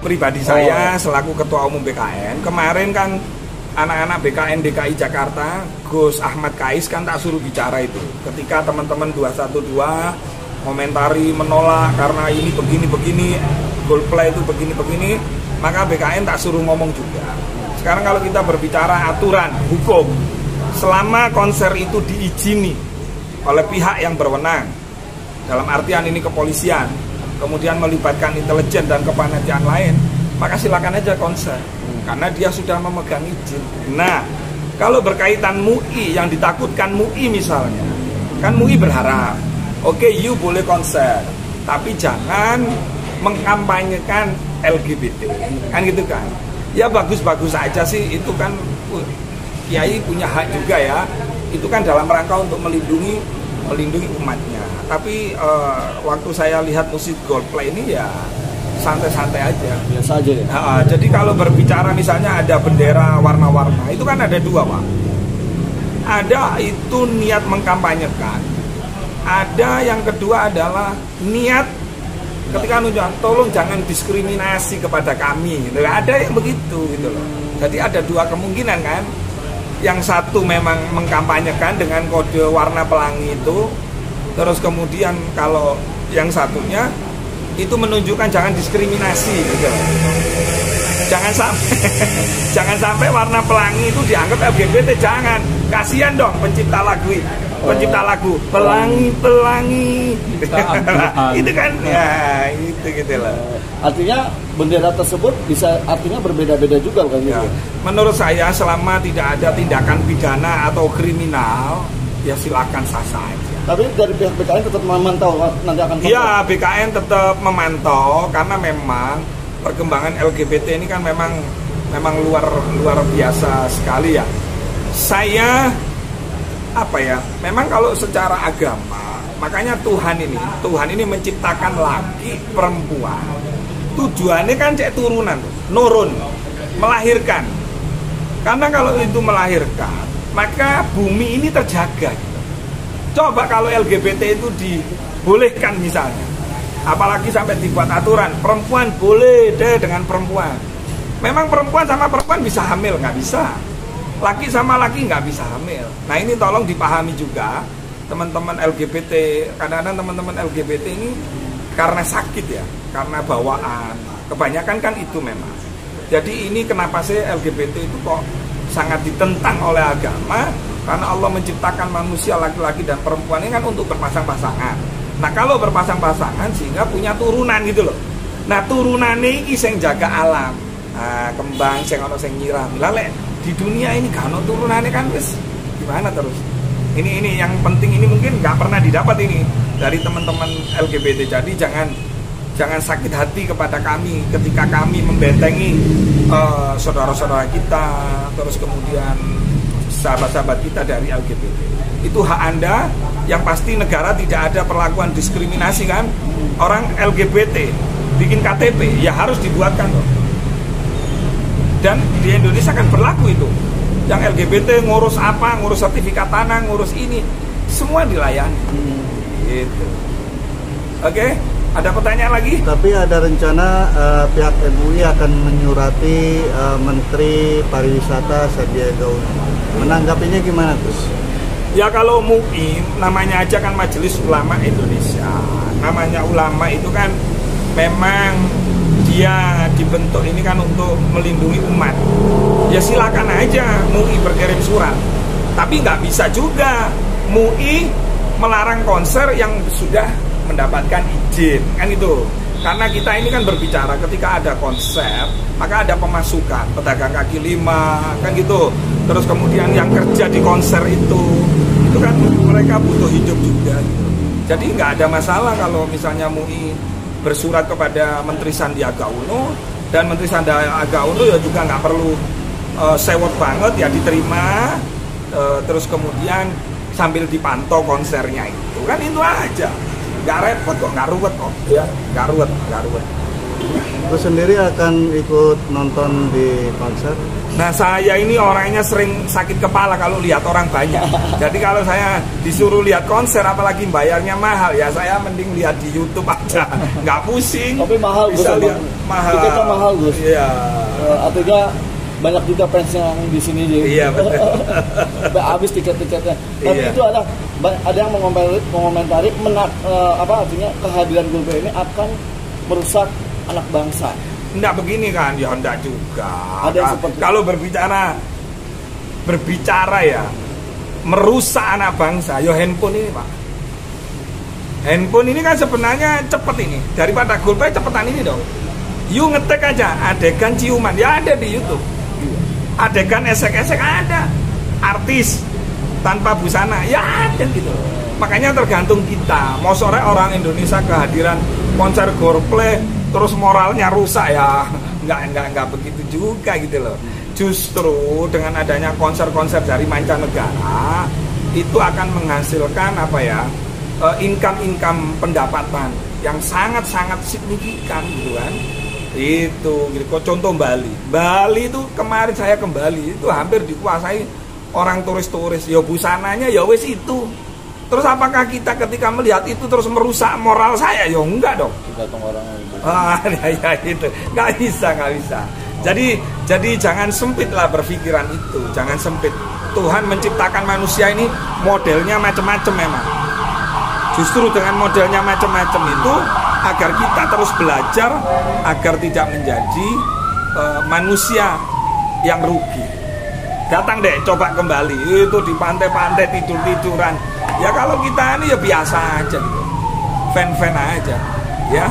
pribadi saya selaku Ketua Umum BKN, kemarin kan anak-anak BKN DKI Jakarta, Gus Ahmad Kais kan tak suruh bicara itu. Ketika teman-teman 212 komentari menolak karena ini begini-begini, Golplay itu begini-begini, maka BKN tak suruh ngomong juga. Sekarang kalau kita berbicara aturan, hukum, selama konser itu diizini oleh pihak yang berwenang, dalam artian ini kepolisian, kemudian melibatkan intelijen dan kepanitiaan lain, maka silakan aja konser, karena dia sudah memegang izin. Nah, kalau berkaitan MUI, yang ditakutkan MUI misalnya, kan MUI berharap, oke, you boleh konser, tapi jangan mengkampanyekan LGBT, kan gitu kan? Ya bagus-bagus aja sih, itu kan Kiai punya hak juga ya, itu kan dalam rangka untuk melindungi umatnya. Tapi waktu saya lihat musik Golplay ini ya santai-santai aja, biasa aja ya. Jadi kalau berbicara misalnya ada bendera warna-warna, itu kan ada dua, Pak. Ada itu niat mengkampanyekan, ada yang kedua adalah niat ketika nunjuk, tolong jangan diskriminasi kepada kami gitu. Ada yang begitu gitu loh. Jadi ada dua kemungkinan kan. Yang satu memang mengkampanyekan dengan kode warna pelangi itu, terus kemudian kalau yang satunya itu menunjukkan jangan diskriminasi gitu. Jangan sampai warna pelangi itu dianggap LGBT, jangan. Kasihan dong pencipta lagu itu. Pencipta lagu pelangi itu kan ya itu gitu loh. Artinya bendera tersebut bisa artinya berbeda-beda juga kan ya. Menurut saya selama tidak ada tindakan pidana atau kriminal ya silakan sah-sah aja. Tapi dari pihak BKN tetap memantau nanti akan. Iya, BKN tetap memantau karena memang perkembangan LGBT ini kan memang luar biasa sekali ya. Saya memang kalau secara agama, makanya Tuhan ini menciptakan laki perempuan, tujuannya kan cek turunan, nurun, melahirkan. Karena kalau itu melahirkan, maka bumi ini terjaga. Coba kalau LGBT itu dibolehkan misalnya, apalagi sampai dibuat aturan, perempuan boleh deh dengan perempuan. Memang perempuan sama perempuan bisa hamil? Nggak bisa. Laki sama laki nggak bisa hamil. Nah ini tolong dipahami juga teman-teman LGBT. Kadang-kadang teman-teman LGBT ini karena sakit ya, karena bawaan. Kebanyakan kan itu memang. Jadi ini kenapa sih LGBT itu kok sangat ditentang oleh agama? Karena Allah menciptakan manusia laki-laki dan perempuan ini kan untuk berpasang-pasangan. Nah kalau berpasang-pasangan sehingga punya turunan gitu loh. Nah turunan ini yang jaga alam. Nah, kembang sing ono sing nyiram. Lale di dunia ini kan turunannya kan wis gimana terus. Ini yang penting, ini mungkin nggak pernah didapat ini dari teman-teman LGBT. Jadi jangan sakit hati kepada kami ketika kami membentengi saudara-saudara kita, terus kemudian sahabat-sahabat kita dari LGBT. Itu hak Anda. Yang pasti negara tidak ada perlakuan diskriminasi kan. Orang LGBT bikin KTP ya harus dibuatkan loh. Dan di Indonesia kan berlaku itu. Yang LGBT ngurus apa, ngurus sertifikat tanah, ngurus ini, semua dilayani. Gitu. Oke, ada pertanyaan lagi? Tapi ada rencana pihak MUI akan menyurati Menteri Pariwisata Sandiaga Uno. Menanggapinya gimana Gus? Ya kalau MUI namanya aja kan Majelis Ulama Indonesia. Namanya ulama itu kan memang dia dibentuk ini kan untuk melindungi umat. Ya silakan aja MUI berkirim surat. Tapi nggak bisa juga MUI melarang konser yang sudah mendapatkan izin, kan itu. Karena kita ini kan berbicara ketika ada konser, maka ada pemasukan, pedagang kaki lima, kan gitu. Terus kemudian yang kerja di konser itu kan mereka butuh hidup juga. Jadi nggak ada masalah kalau misalnya MUI bersurat kepada Menteri Sandiaga Uno, dan Menteri Sandiaga Uno ya juga nggak perlu sewot banget ya, diterima, terus kemudian sambil dipantau konsernya itu kan, itu aja, nggak repot kok, nggak ruwet kok ya, nggak ruwet. Gus sendiri akan ikut nonton di konser? Nah, saya ini orangnya sering sakit kepala kalau lihat orang banyak. Jadi kalau saya disuruh lihat konser, apalagi bayarnya mahal, ya saya mending lihat di YouTube aja, nggak pusing. Tapi mahal Gus, bisa lihat mahal. Tiketnya mahal Gus. Iya. Artinya banyak juga fans yang di sini jadi. Iya betul. Habis tiket-tiketnya. Tapi Iya. itu ada yang mengomentari artinya kehadiran Gulbe ini akan merusak anak bangsa. Enggak begini kan, ya enggak juga. Ada yang seperti kalau berbicara ya merusak anak bangsa, ya handphone ini Pak. Handphone ini kan sebenarnya cepet ini, daripada Gulbe cepetan ini dong. You ngetek aja adegan ciuman, ya ada di YouTube. Adegan esek-esek ada, artis tanpa busana, ya ada gitu. Makanya tergantung kita. Mau sore orang Indonesia kehadiran konser Coldplay terus moralnya rusak ya, nggak begitu juga gitu loh. Justru dengan adanya konser-konser dari mancanegara itu akan menghasilkan income pendapatan yang sangat-sangat signifikan gitu kan. Itu gitu. Contoh Bali itu kemarin saya ke Bali itu hampir dikuasai orang turis-turis. Ya busananya ya wes itu. Terus apakah kita ketika melihat itu terus merusak moral saya? Ya enggak dong. Tergantung orangnya itu. Ya itu nggak bisa. Jadi jangan sempit lah berpikiran itu. Jangan sempit. Tuhan menciptakan manusia ini modelnya macam-macam memang. Justru dengan modelnya macam-macam itu agar kita terus belajar agar tidak menjadi manusia yang rugi. Datang deh coba kembali itu di pantai-pantai tidur-tiduran. Ya kalau kita ini ya biasa aja gitu. Fan-fan aja ya.